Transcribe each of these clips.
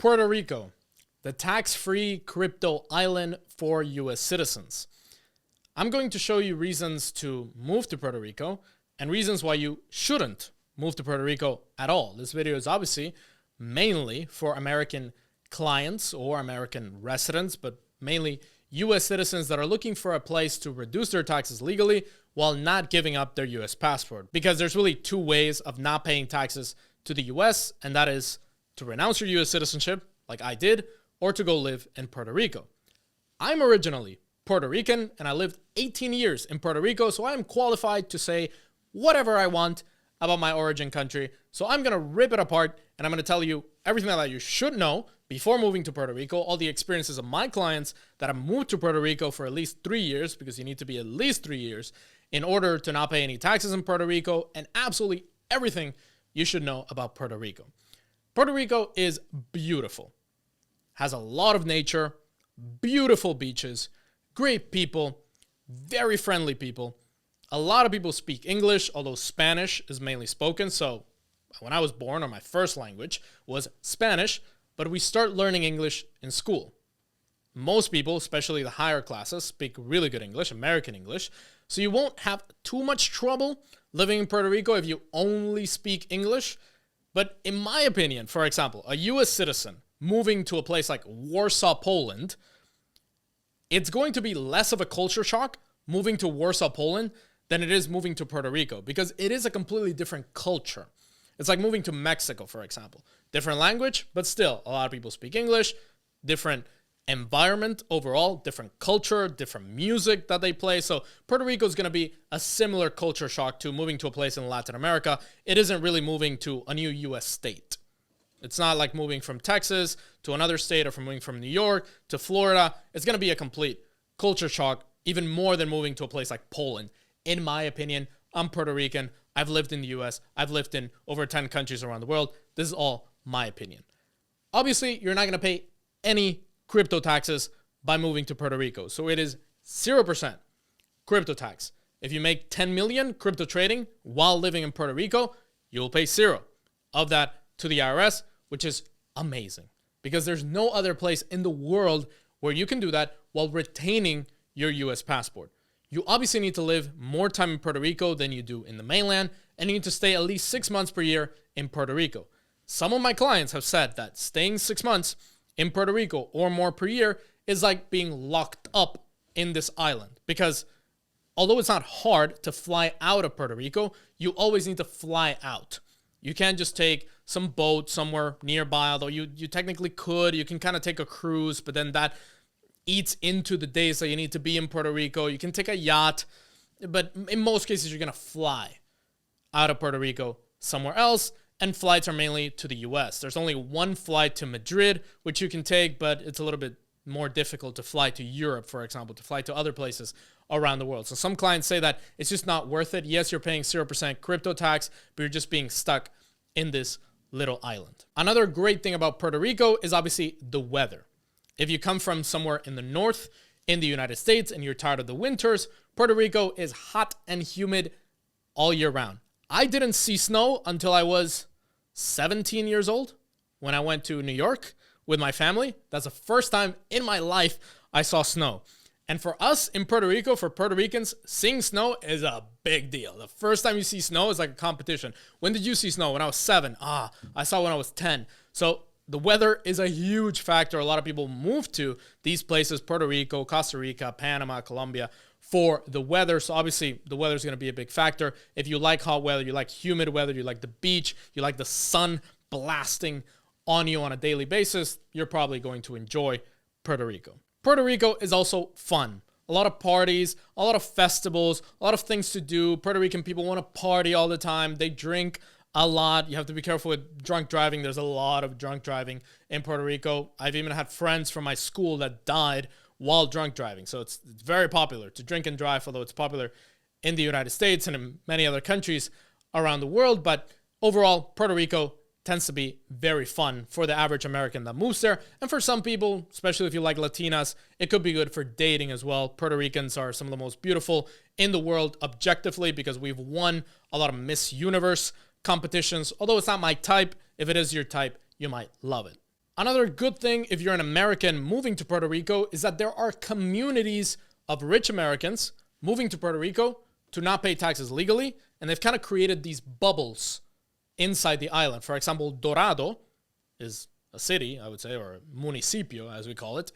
Puerto Rico, the tax-free crypto island for US citizens. I'm going to show you reasons to move to Puerto Rico and reasons why you shouldn't move to Puerto Rico at all. This video is obviously mainly for American clients or American residents, but mainly US citizens that are looking for a place to reduce their taxes legally while not giving up their US passport. Because there's really two ways of not paying taxes to the US, and that is to renounce your US citizenship, like I did, or to go live in Puerto Rico. I'm originally Puerto Rican, and I lived 18 years in Puerto Rico, so I am qualified to say whatever I want about my origin country. So I'm going to rip it apart, and I'm going to tell you everything that you should know before moving to Puerto Rico, all the experiences of my clients that have moved to Puerto Rico for at least 3 years, because you need to be at least 3 years in order to not pay any taxes in Puerto Rico, and absolutely everything you should know about Puerto Rico. Puerto Rico is beautiful, has a lot of nature, beautiful beaches, great people, very friendly people. A lot of people speak English, although Spanish is mainly spoken. So when I was born, my first language was Spanish, but we start learning English in school. Most people, especially the higher classes, speak really good English, American English. So you won't have too much trouble living in Puerto Rico if you only speak English. But in my opinion, for example, a US citizen moving to a place like Warsaw, Poland, it's going to be less of a culture shock moving to Warsaw, Poland than it is moving to Puerto Rico, because it is a completely different culture. It's like moving to Mexico, for example. Different language, but still, a lot of people speak English, different environment overall, different culture, different music that they play. So Puerto Rico is going to be a similar culture shock to moving to a place in Latin America. It isn't really moving to a new US state. It's not like moving from Texas to another state or from moving from New York to Florida. It's going to be a complete culture shock, even more than moving to a place like Poland. In my opinion, I'm Puerto Rican. I've lived in the US. I've lived in over 10 countries around the world. This is all my opinion. Obviously, you're not going to pay any crypto taxes by moving to Puerto Rico. So it is 0% crypto tax. If you make 10 million crypto trading while living in Puerto Rico, you'll pay 0 of that to the IRS, which is amazing because there's no other place in the world where you can do that while retaining your US passport. You obviously need to live more time in Puerto Rico than you do in the mainland, and you need to stay at least 6 months per year in Puerto Rico. Some of my clients have said that staying 6 months in Puerto Rico or more per year is like being locked up in this island, because although it's not hard to fly out of Puerto Rico, you always need to fly out. You can't just take some boat somewhere nearby, although you technically could. You can kind of take a cruise, but then that eats into the days that you need to be in Puerto Rico. You can take a yacht, but in most cases, you're going to fly out of Puerto Rico somewhere else, and flights are mainly to the US. There's only one flight to Madrid, which you can take, but it's a little bit more difficult to fly to Europe, for example, to fly to other places around the world. So some clients say that it's just not worth it. Yes, you're paying 0% crypto tax, but you're just being stuck in this little island. Another great thing about Puerto Rico is obviously the weather. If you come from somewhere in the north in the United States and you're tired of the winters, Puerto Rico is hot and humid all year round. I didn't see snow until I was 17 years old when I went to New York with my family. That's the first time in my life I saw snow. And for us in Puerto Rico, for Puerto Ricans, seeing snow is a big deal. The first time you see snow is like a competition. When did you see snow? When I was 7. I saw when I was 10. So the weather is a huge factor. A lot of people move to these places, Puerto Rico, Costa Rica, Panama, Colombia, for the weather. So obviously the weather is going to be a big factor. If you like hot weather, you like humid weather, you like the beach, you like the sun blasting on you on a daily basis, you're probably going to enjoy Puerto Rico. Puerto Rico is also fun. A lot of parties, a lot of festivals, a lot of things to do. Puerto Rican people want to party all the time. They drink a lot. You have to be careful with drunk driving. There's a lot of drunk driving in Puerto Rico. I've even had friends from my school that died while drunk driving. So it's very popular to drink and drive, although it's popular in the United States and in many other countries around the world. But overall, Puerto Rico tends to be very fun for the average American that moves there. And for some people, especially if you like Latinas, it could be good for dating as well. Puerto Ricans are some of the most beautiful in the world objectively because we've won a lot of Miss Universe competitions. Although it's not my type, if it is your type, you might love it. Another good thing if you're an American moving to Puerto Rico is that there are communities of rich Americans moving to Puerto Rico to not pay taxes legally, and they've kind of created these bubbles inside the island. For example, Dorado is a city, I would say, or a municipio, as we call it,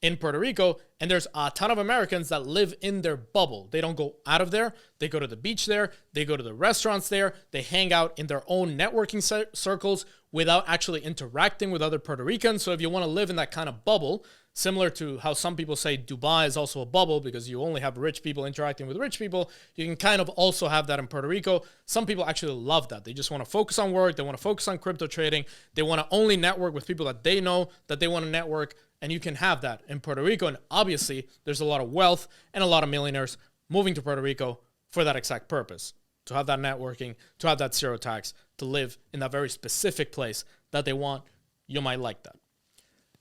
in Puerto Rico, and there's a ton of Americans that live in their bubble. They don't go out of there. They go to the beach there. They go to the restaurants there. They hang out in their own networking circles without actually interacting with other Puerto Ricans. So if you want to live in that kind of bubble, similar to how some people say Dubai is also a bubble because you only have rich people interacting with rich people, you can kind of also have that in Puerto Rico. Some people actually love that. They just want to focus on work. They want to focus on crypto trading. They want to only network with people that they know that they want to network. And you can have that in Puerto Rico. And obviously, there's a lot of wealth and a lot of millionaires moving to Puerto Rico for that exact purpose. To have that networking, to have that zero tax, to live in that very specific place that they want. You might like that.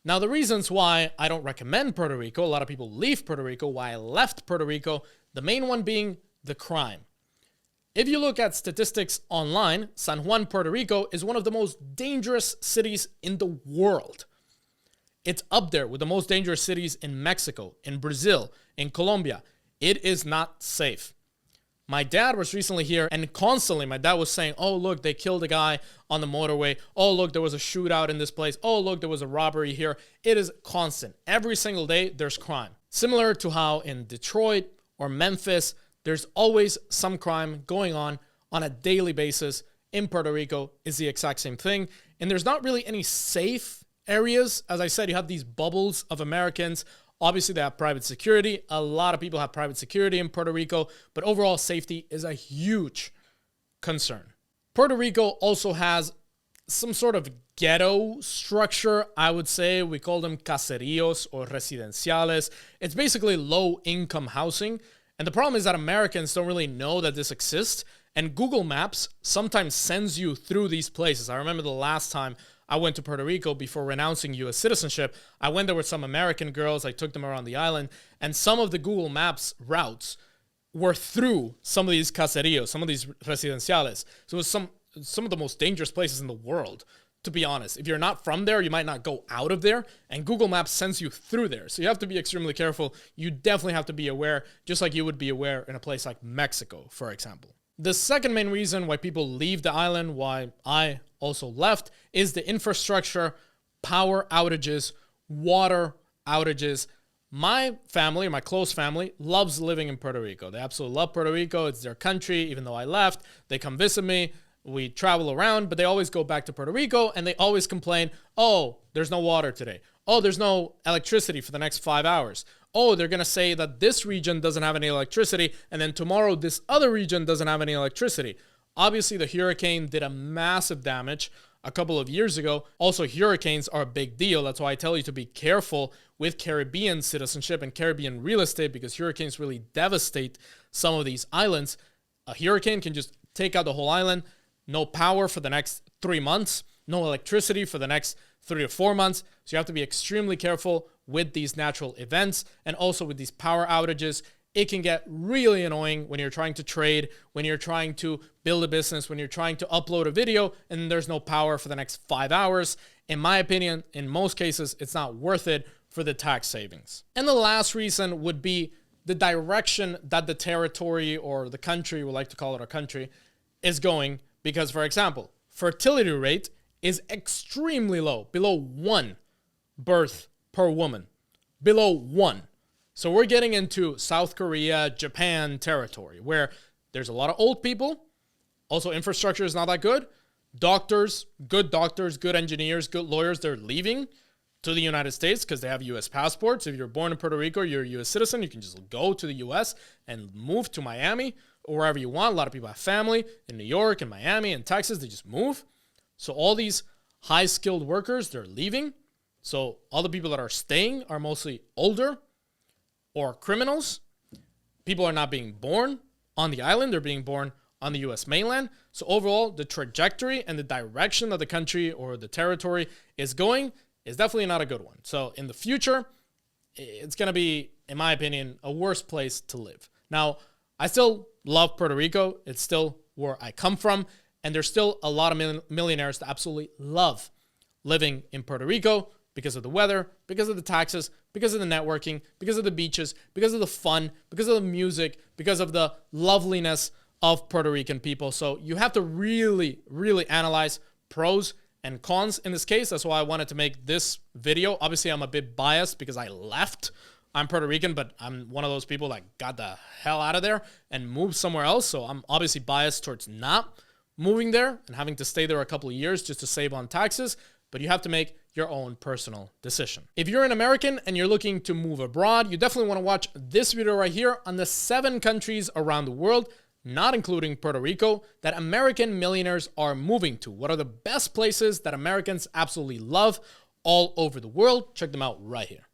Now, the reasons why I don't recommend Puerto Rico, a lot of people leave Puerto Rico, why I left Puerto Rico, the main one being the crime. If you look at statistics online, San Juan, Puerto Rico is one of the most dangerous cities in the world. It's up there with the most dangerous cities in Mexico, in Brazil, in Colombia. It is not safe. My dad was recently here, and constantly my dad was saying, oh, look, they killed a guy on the motorway. Oh, look, there was a shootout in this place. Oh, look, there was a robbery here. It is constant. Every single day, there's crime. Similar to how in Detroit or Memphis, there's always some crime going on a daily basis. In Puerto Rico is the exact same thing. And there's not really any safe areas. As I said, you have these bubbles of Americans. Obviously, they have private security. A lot of people have private security in Puerto Rico, but overall safety is a huge concern. Puerto Rico also has some sort of ghetto structure, I would say. We call them caseríos or residenciales. It's basically low-income housing. And the problem is that Americans don't really know that this exists. And Google Maps sometimes sends you through these places. I remember the last time I went to Puerto Rico before renouncing U.S. citizenship. I went there with some American girls. I took them around the island. And some of the Google Maps routes were through some of these caseríos, some of these residenciales. So it was some of the most dangerous places in the world, to be honest. If you're not from there, you might not go out of there. And Google Maps sends you through there. So you have to be extremely careful. You definitely have to be aware, just like you would be aware in a place like Mexico, for example. The second main reason why people leave the island, why I also left, is the infrastructure, power outages, water outages. My family, my close family, loves living in Puerto Rico. They absolutely love Puerto Rico. It's their country. Even though I left, they come visit me. We travel around, but they always go back to Puerto Rico, and they always complain, oh, there's no water today. Oh, there's no electricity for the next 5 hours. Oh, they're going to say that this region doesn't have any electricity, and then tomorrow this other region doesn't have any electricity. Obviously, the hurricane did a massive damage a couple of years ago. Also, hurricanes are a big deal. That's why I tell you to be careful with Caribbean citizenship and Caribbean real estate, because hurricanes really devastate some of these islands. A hurricane can just take out the whole island. No power for the next 3 months. No electricity for the next 3 to 4 months. So you have to be extremely careful with these natural events and also with these power outages. It can get really annoying when you're trying to trade, when you're trying to build a business, when you're trying to upload a video and there's no power for the next 5 hours. In my opinion, in most cases, it's not worth it for the tax savings. And the last reason would be the direction that the territory or the country, we like to call it our country, is going. Because, for example, fertility rate is extremely low, below 1 birth per woman, below 1. So we're getting into South Korea, Japan territory, where there's a lot of old people. Also, infrastructure is not that good. Doctors, good engineers, good lawyers, they're leaving to the United States because they have U.S. passports. If you're born in Puerto Rico, you're a U.S. citizen, you can just go to the U.S. and move to Miami or wherever you want. A lot of people have family in New York and Miami and Texas. They just move. So all these high-skilled workers, they're leaving. So all the people that are staying are mostly older or criminals. People are not being born on the island. They're being born on the U.S. mainland. So overall, the trajectory and the direction that the country or the territory is going is definitely not a good one. So in the future, it's going to be, in my opinion, a worse place to live. Now, I still love Puerto Rico. It's still where I come from. And there's still a lot of millionaires that absolutely love living in Puerto Rico because of the weather, because of the taxes, because of the networking, because of the beaches, because of the fun, because of the music, because of the loveliness of Puerto Rican people. So you have to really, really analyze pros and cons in this case. That's why I wanted to make this video. Obviously, I'm a bit biased because I left. I'm Puerto Rican, but I'm one of those people that got the hell out of there and moved somewhere else. So I'm obviously biased towards not moving there and having to stay there a couple of years just to save on taxes. But you have to make your own personal decision. If you're an American and you're looking to move abroad, you definitely want to watch this video right here on the 7 countries around the world, not including Puerto Rico, that American millionaires are moving to. What are the best places that Americans absolutely love all over the world? Check them out right here.